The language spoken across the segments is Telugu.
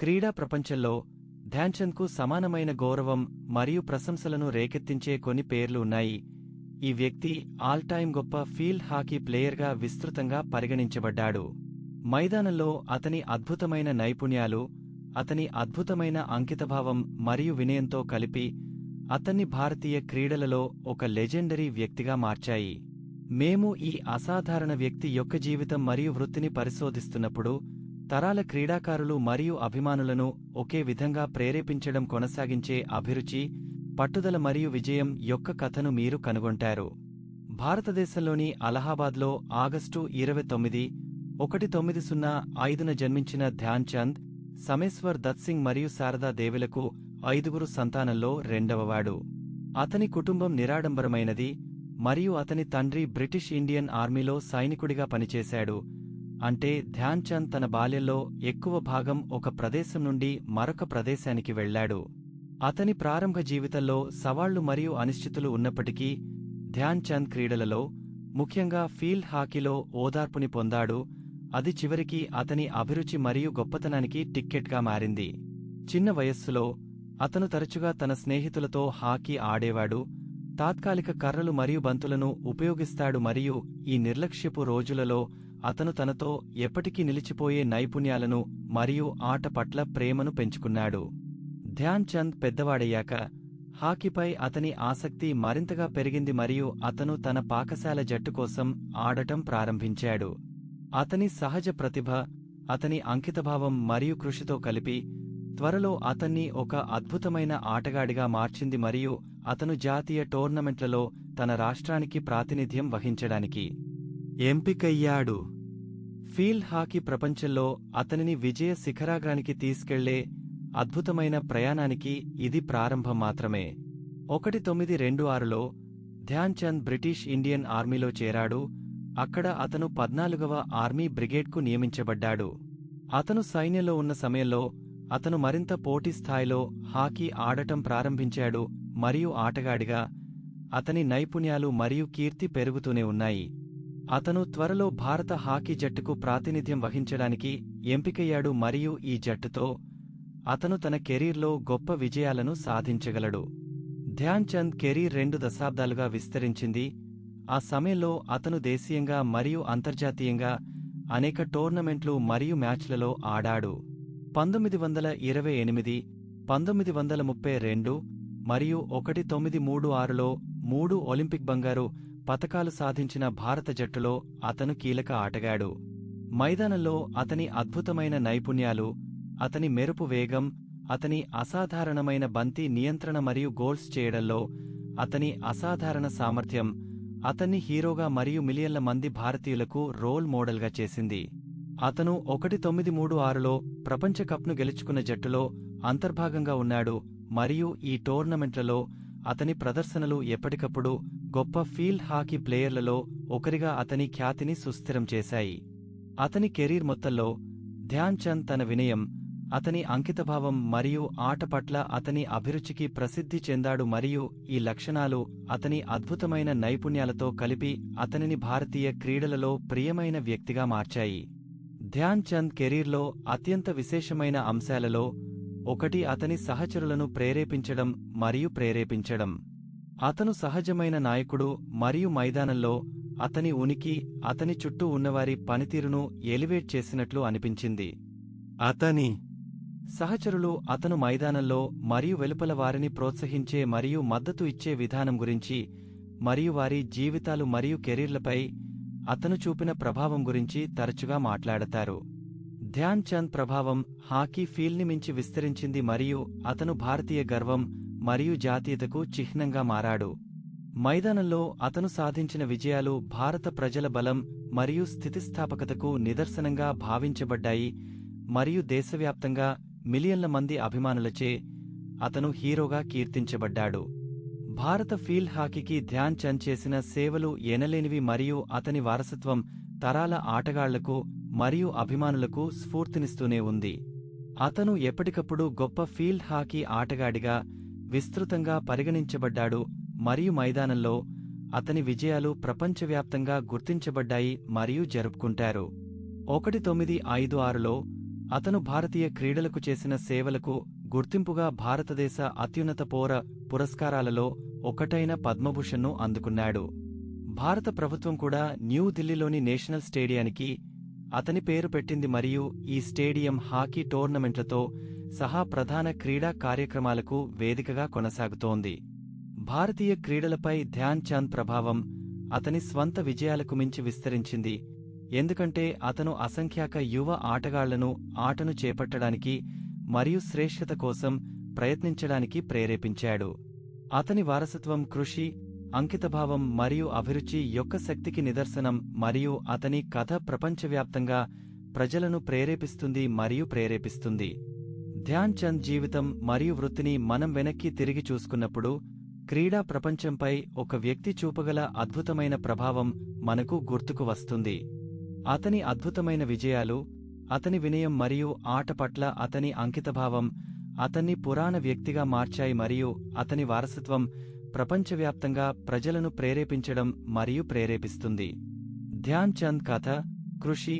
క్రీడా ప్రపంచంలో ధ్యాన్చంద్కు సమానమైన గౌరవం మరియు ప్రశంసలను రేకెత్తించే కొన్ని పేర్లు ఉన్నాయి. ఈ వ్యక్తి ఆల్ టైమ్ గొప్ప ఫీల్డ్ హాకీ ప్లేయర్గా విస్తృతంగా పరిగణించబడ్డాడు. మైదానంలో అతని అద్భుతమైన నైపుణ్యాలు, అతని అద్భుతమైన అంకితభావం మరియు వినయంతో కలిపి అతన్ని భారతీయ క్రీడలలో ఒక లెజెండరీ వ్యక్తిగా మార్చాయి. మేము ఈ అసాధారణ వ్యక్తి యొక్క జీవితం మరియు వృత్తిని పరిశోధిస్తున్నప్పుడు తరాల క్రీడాకారులు మరియు అభిమానులను ఒకే విధంగా ప్రేరేపించడం కొనసాగించే అభిరుచి, పట్టుదల మరియు విజయం యొక్క కథను మీరు కనుగొంటారు. భారతదేశంలోని అలహాబాద్లో ఆగస్టు 29, 1905న జన్మించిన ధ్యాన్ చంద్, సమేశ్వర్ దత్ సింగ్ మరియు శారదా దేవిలకు 5గురు సంతానంలో రెండవవాడు. అతని కుటుంబం నిరాడంబరమైనది మరియు అతని తండ్రి బ్రిటిష్ ఇండియన్ ఆర్మీలో సైనికుడిగా పనిచేశాడు. అంటే ధ్యాన్ చంద్ తన బాల్యంలో ఎక్కువ భాగం ఒక ప్రదేశం నుండి మరొక ప్రదేశానికి వెళ్లాడు. అతని ప్రారంభ జీవితంలో సవాళ్లు మరియు అనిశ్చితులు ఉన్నప్పటికీ ధ్యాన్ చంద్ క్రీడలలో, ముఖ్యంగా ఫీల్డ్ హాకీలో ఓదార్పుని పొందాడు. అది చివరికి అతని అభిరుచి మరియు గొప్పతనానికి టిక్కెట్గా మారింది. చిన్న వయస్సులో అతను తరచుగా తన స్నేహితులతో హాకీ ఆడేవాడు, తాత్కాలిక కర్రలు మరియు బంతులను ఉపయోగిస్తాడు మరియు ఈ నిర్లక్ష్యపు రోజులలో అతను తనతో ఎప్పటికీ నిలిచిపోయే నైపుణ్యాలను మరియు ఆట పట్ల ప్రేమను పెంచుకున్నాడు. ధ్యాన్ చంద్ పెద్దవాడయ్యాక హాకీపై అతని ఆసక్తి మరింతగా పెరిగింది మరియు అతను తన పాకశాల జట్టు కోసం ఆడటం ప్రారంభించాడు. అతని సహజ ప్రతిభ, అతని అంకితభావం మరియు కృషితో కలిపి త్వరలో అతన్ని ఒక అద్భుతమైన ఆటగాడిగా మార్చింది మరియు అతను జాతీయ టోర్నమెంట్లలో తన రాష్ట్రానికి ప్రాతినిధ్యం వహించడానికి ఎంపికయ్యాడు. ఫీల్డ్ హాకీ ప్రపంచంలో అతనిని విజయ శిఖరాగ్రానికి తీసుకెళ్లే అద్భుతమైన ప్రయాణానికి ఇది ప్రారంభం మాత్రమే. 1926లో ధ్యాన్ చంద్ బ్రిటిష్ ఇండియన్ ఆర్మీలో చేరాడు. అక్కడ అతను 14వ ఆర్మీ బ్రిగేడ్కు నియమించబడ్డాడు. అతను సైన్యంలో ఉన్న సమయంలో అతను మరింత పోటీ స్థాయిలో హాకీ ఆడటం ప్రారంభించాడు మరియు ఆటగాడిగా అతని నైపుణ్యాలు మరియు కీర్తి పెరుగుతూనే ఉన్నాయి. అతను త్వరలో భారత హాకీ జట్టుకు ప్రాతినిధ్యం వహించడానికి ఎంపికయ్యాడు మరియు ఈ జట్టుతో అతను తన కెరీర్లో గొప్ప విజయాలను సాధించగలడు. ధ్యాన్ చంద్ కెరీర్ 2 దశాబ్దాలుగా విస్తరించింది. ఆ సమయంలో అతను దేశీయంగా మరియు అంతర్జాతీయంగా అనేక టోర్నమెంట్లు మరియు మ్యాచ్లలో ఆడాడు. 1928, 1932 మరియు 1936లో 3 ఒలింపిక్ బంగారు పతకాలు సాధించిన భారత జట్టులో అతను కీలక ఆటగాడు. మైదానంలో అతని అద్భుతమైన నైపుణ్యాలు, అతని మెరుపు వేగం, అతని అసాధారణమైన బంతి నియంత్రణ మరియు గోల్స్ చేయడంలో అతని అసాధారణ సామర్థ్యం అతన్ని హీరోగా మరియు మిలియన్ల మంది భారతీయులకు రోల్ మోడల్గా చేసింది. అతను 1936లో ప్రపంచ కప్ను గెలుచుకున్న జట్టులో అంతర్భాగంగా ఉన్నాడు మరియు ఈ టోర్నమెంట్లలో అతని ప్రదర్శనలు ఎప్పటికప్పుడు గొప్ప ఫీల్డ్ హాకీ ప్లేయర్లలో ఒకరిగా అతని ఖ్యాతిని సుస్థిరం చేశాయి. అతని కెరీర్ మొత్తంలో ధ్యాన్ చంద్ తన వినయం, అతని అంకితభావం మరియు ఆట పట్ల అతని అభిరుచికి ప్రసిద్ధి చెందాడు మరియు ఈ లక్షణాలు అతని అద్భుతమైన నైపుణ్యాలతో కలిపి అతనిని భారతీయ క్రీడలలో ప్రియమైన వ్యక్తిగా మార్చాయి. ధ్యాన్ చంద్ కెరీర్లో అత్యంత విశేషమైన అంశాలలో ఒకటి అతని సహచరులను ప్రేరేపించడం మరియు ప్రేరేపించడం. అతను సహజమైన నాయకుడు మరియు మైదానంలో అతని ఉనికి అతని చుట్టూ ఉన్నవారి పనితీరును ఎలివేట్ చేసినట్లు అనిపించింది. అతని సహచరులు అతను మైదానంలో మరియు వెలుపల వారిని ప్రోత్సహించే మరియు మద్దతు ఇచ్చే విధానం గురించి మరియు వారి జీవితాలు మరియు కెరీర్లపై అతను చూపిన ప్రభావం గురించి తరచుగా మాట్లాడతారు. ధ్యాన్ చంద్ ప్రభావం హాకీ ఫీల్డ్ని మించి విస్తరించింది మరియు అతను భారతీయ గర్వం మరియు జాతీయతకు చిహ్నంగా మారాడు. మైదానంలో అతను సాధించిన విజయాలు భారత ప్రజల బలం మరియు స్థితిస్థాపకతకు నిదర్శనంగా భావించబడ్డాయి మరియు దేశవ్యాప్తంగా మిలియన్ల మంది అభిమానులచే అతను హీరోగా కీర్తించబడ్డాడు. భారత ఫీల్డ్ హాకీకి ధ్యాన్ చంద్ చేసిన సేవలు ఎనలేనివి మరియు అతని వారసత్వం తరాల ఆటగాళ్లకు మరియు అభిమానులకు స్ఫూర్తినిస్తూనే ఉంది. అతను ఎప్పటికప్పుడు గొప్ప ఫీల్డ్ హాకీ ఆటగాడిగా విస్తృతంగా పరిగణించబడ్డాడు మరియు మైదానంలో అతని విజయాలు ప్రపంచవ్యాప్తంగా గుర్తించబడ్డాయి మరియు జరుపుకుంటారు. 1956లో అతను భారతీయ క్రీడలకు చేసిన సేవలకు గుర్తింపుగా భారతదేశ అత్యున్నత పురస్కారాలలో ఒకటైన పద్మభూషణ్ను అందుకున్నాడు. భారత ప్రభుత్వం కూడా న్యూఢిల్లీలోని నేషనల్ స్టేడియానికి అతని పేరు పెట్టింది మరియు ఈ స్టేడియం హాకీ టోర్నమెంట్లతో సహా ప్రధాన క్రీడా కార్యక్రమాలకు వేదికగా కొనసాగుతోంది. భారతీయ క్రీడలపై ధ్యాన్ చంద్ ప్రభావం అతని స్వంత విజయాలకు మించి విస్తరించింది, ఎందుకంటే అతను అసంఖ్యాక యువ ఆటగాళ్లను ఆటను చేపట్టడానికి మరియు శ్రేష్ఠత కోసం ప్రయత్నించడానికి ప్రేరేపించాడు. అతని వారసత్వం కృషి, అంకితభావం మరియు అభిరుచి యొక్క శక్తికి నిదర్శనం మరియు అతని కథ ప్రపంచవ్యాప్తంగా ప్రజలను ప్రేరేపిస్తుంది మరియు ప్రేరేపిస్తుంది. ధ్యాన్ చంద్ జీవితం మరియు వృత్తిని మనం వెనక్కి తిరిగి చూసుకున్నప్పుడు క్రీడా ప్రపంచంపై ఒక వ్యక్తి చూపగల అద్భుతమైన ప్రభావం మనకు గుర్తుకు వస్తుంది. అతని అద్భుతమైన విజయాలు, అతని వినయం మరియు ఆట పట్ల అతని అంకితభావం అతన్ని పురాణ వ్యక్తిగా మార్చాయి మరియు అతని వారసత్వం ప్రపంచవ్యాప్తంగా ప్రజలను ప్రేరేపించడం మరియు ప్రేరేపిస్తుంది. ధ్యాన్ చంద్ కథ, కృషి,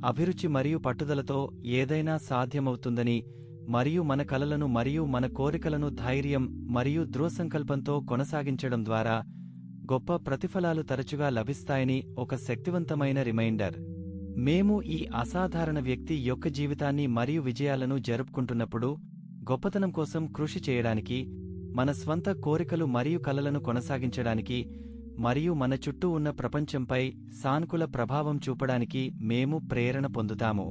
అభిరుచి మరియు పట్టుదలతో ఏదైనా సాధ్యమవుతుందని మరియు మన కలలను మరియు మన కోరికలను ధైర్యం మరియు దృఢసంకల్పంతో కొనసాగించడం ద్వారా గొప్ప ప్రతిఫలాలు తరచుగా లభిస్తాయని ఒక శక్తివంతమైన రిమైండర్. మేము ఈ అసాధారణ వ్యక్తి యొక్క జీవితాన్ని మరియు విజయాలను జరుపుకుంటున్నప్పుడు గొప్పతనం కోసం కృషి చేయడానికి, మన స్వంత కోరికలు మరియు కలలను కొనసాగించడానికి మరియు మన చుట్టూ ఉన్న ప్రపంచంపై సానుకూల ప్రభావం చూపడానికి మేము ప్రేరణ పొందుతాము.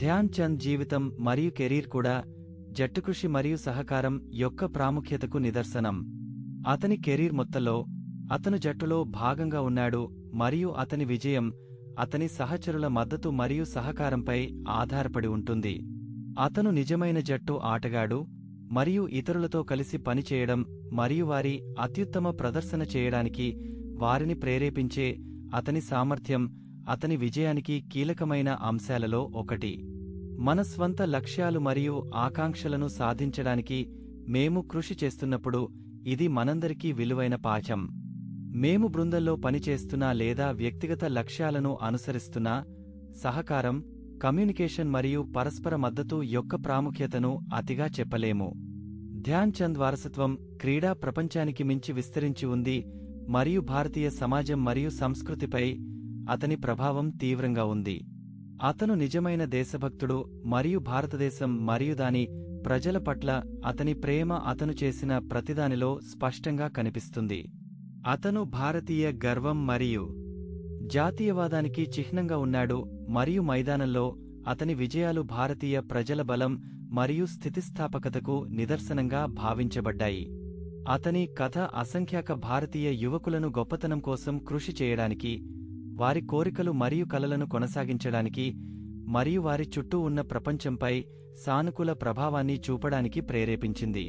ధ్యాన్ చంద్ జీవితం మరియు కెరీర్ కూడా జట్టుకృషి మరియు సహకారం యొక్క ప్రాముఖ్యతకు నిదర్శనం. అతని కెరీర్ మొత్తంలో అతను జట్టులో భాగంగా ఉన్నాడు మరియు అతని విజయం అతని సహచరుల మద్దతు మరియు సహకారంపై ఆధారపడి ఉంటుంది. అతను నిజమైన జట్టు ఆటగాడు మరియు ఇతరులతో కలిసి పనిచేయడం మరియు వారి అత్యుత్తమ ప్రదర్శన చేయడానికి వారిని ప్రేరేపించే అతని సామర్థ్యం అతని విజయానికి కీలకమైన అంశాలలో ఒకటి. మన స్వంత లక్ష్యాలు మరియు ఆకాంక్షలను సాధించడానికి మేము కృషి చేస్తున్నప్పుడు ఇది మనందరికీ విలువైన పాఠం. మేము బృందంలో పనిచేస్తున్నా లేదా వ్యక్తిగత లక్ష్యాలను అనుసరిస్తున్నా సహకారం, కమ్యూనికేషన్ మరియు పరస్పర మద్దతు యొక్క ప్రాముఖ్యతను అతిగా చెప్పలేము. ధ్యాన్ చంద్ వారసత్వం క్రీడా ప్రపంచానికి మించి విస్తరించి ఉంది మరియు భారతీయ సమాజం మరియు సంస్కృతిపై అతని ప్రభావం తీవ్రంగా ఉంది. అతను నిజమైన దేశభక్తుడు మరియు భారతదేశం మరియు దాని ప్రజల పట్ల అతని ప్రేమ అతను చేసిన ప్రతిదానిలో స్పష్టంగా కనిపిస్తుంది. అతను భారతీయ గర్వం మరియు జాతీయవాదానికి చిహ్నంగా ఉన్నాడు మరియు మైదానంలో అతని విజయాలు భారతీయ ప్రజల బలం మరియు స్థితిస్థాపకతకు నిదర్శనంగా భావించబడ్డాయి. అతని కథ అసంఖ్యాక భారతీయ యువకులను గొప్పతనం కోసం కృషి చేయడానికి, వారి కోరికలు మరియు కలలను కొనసాగించడానికి మరియు వారి చుట్టూ ఉన్న ప్రపంచంపై సానుకూల ప్రభావాన్ని చూపడానికి ప్రేరేపించింది.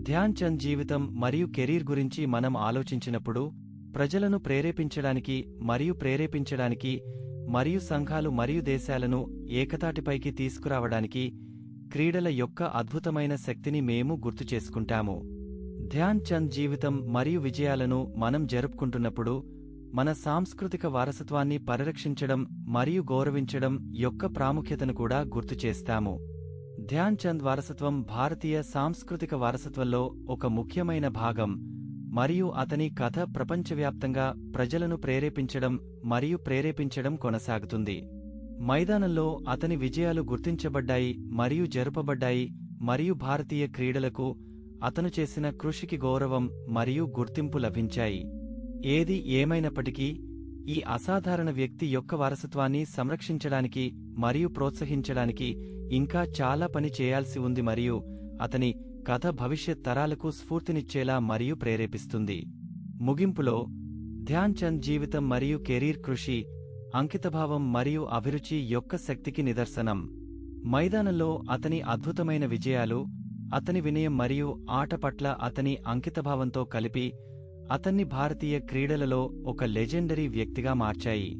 ధ్యాన్ చంద్ జీవితం మరియు కెరీర్ గురించి మనం ఆలోచించినప్పుడు ప్రజలను ప్రేరేపించడానికి మరియు సంఘాలు మరియు దేశాలను ఏకతాటిపైకి తీసుకురావడానికి క్రీడల యొక్క అద్భుతమైన శక్తిని మేము గుర్తుచేసుకుంటాము. ధ్యాన్ చంద్ జీవితం మరియు విజయాలను మనం జరుపుకుంటున్నప్పుడు మన సాంస్కృతిక వారసత్వాన్ని పరిరక్షించడం మరియు గౌరవించడం యొక్క ప్రాముఖ్యతను కూడా గుర్తుచేస్తాము. ధ్యాన్ చంద్ వారసత్వం భారతీయ సాంస్కృతిక వారసత్వంలో ఒక ముఖ్యమైన భాగం మరియు అతని కథ ప్రపంచవ్యాప్తంగా ప్రజలను ప్రేరేపించడం కొనసాగుతుంది. మైదానంలో అతని విజయాలు గుర్తించబడ్డాయి మరియు జరుపబడ్డాయి మరియు భారతీయ క్రీడలకు అతను చేసిన కృషికి గౌరవం మరియు గుర్తింపు లభించాయి. ఏది ఏమైనప్పటికీ ఈ అసాధారణ వ్యక్తి యొక్క వారసత్వాన్ని సంరక్షించడానికి మరియు ప్రోత్సహించడానికి ఇంకా చాలా పని చేయాల్సి ఉంది మరియు అతని కథ భవిష్యత్ తరాలకు స్ఫూర్తినిచ్చేలా మరియు ప్రేరేపిస్తుంది. ముగింపులో, ధ్యాన్ చంద్ జీవితం మరియు కెరీర్ కృషి, అంకితభావం మరియు అభిరుచి యొక్క శక్తికి నిదర్శనం. మైదానంలో అతని అద్భుతమైన విజయాలు అతని వినయం మరియు ఆట పట్ల అతని అంకితభావంతో కలిపి అతన్ని భారతీయ క్రీడలలో ఒక లెజెండరీ వ్యక్తిగా మార్చాయి.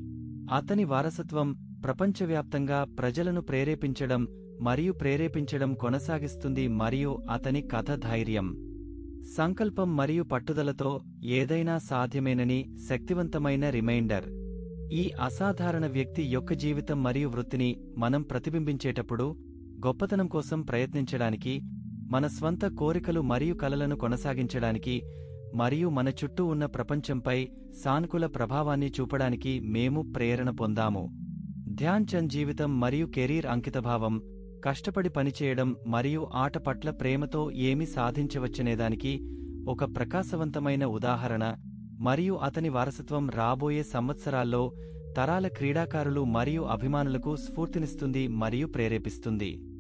అతని వారసత్వం ప్రపంచవ్యాప్తంగా ప్రజలను ప్రేరేపించడం కొనసాగిస్తుంది మరియు అతని కథ ధైర్యం, సంకల్పం మరియు పట్టుదలతో ఏదైనా సాధ్యమేనని శక్తివంతమైన రిమైండర్. ఈ అసాధారణ వ్యక్తి యొక్క జీవితం మరియు వృత్తిని మనం ప్రతిబింబించేటప్పుడు, గొప్పతనం కోసం ప్రయత్నించడానికి, మన స్వంత కోరికలు మరియు కలలను కొనసాగించడానికి, మరియు మన చుట్టూ ఉన్న ప్రపంచంపై సానుకూల ప్రభావాన్ని చూపడానికి మేము ప్రేరణ పొందాము. ధ్యాన్ చంద్ జీవితం మరియు కెరీర్ అంకితభావం, కష్టపడి పనిచేయడం మరియు ఆట పట్ల ప్రేమతో ఏమి సాధించవచ్చనేదానికి ఒక ప్రకాశవంతమైన ఉదాహరణ, మరియు అతని వారసత్వం రాబోయే సంవత్సరాల్లో తరాల క్రీడాకారులు మరియు అభిమానులకు స్ఫూర్తినిస్తుంది మరియు ప్రేరేపిస్తుంది.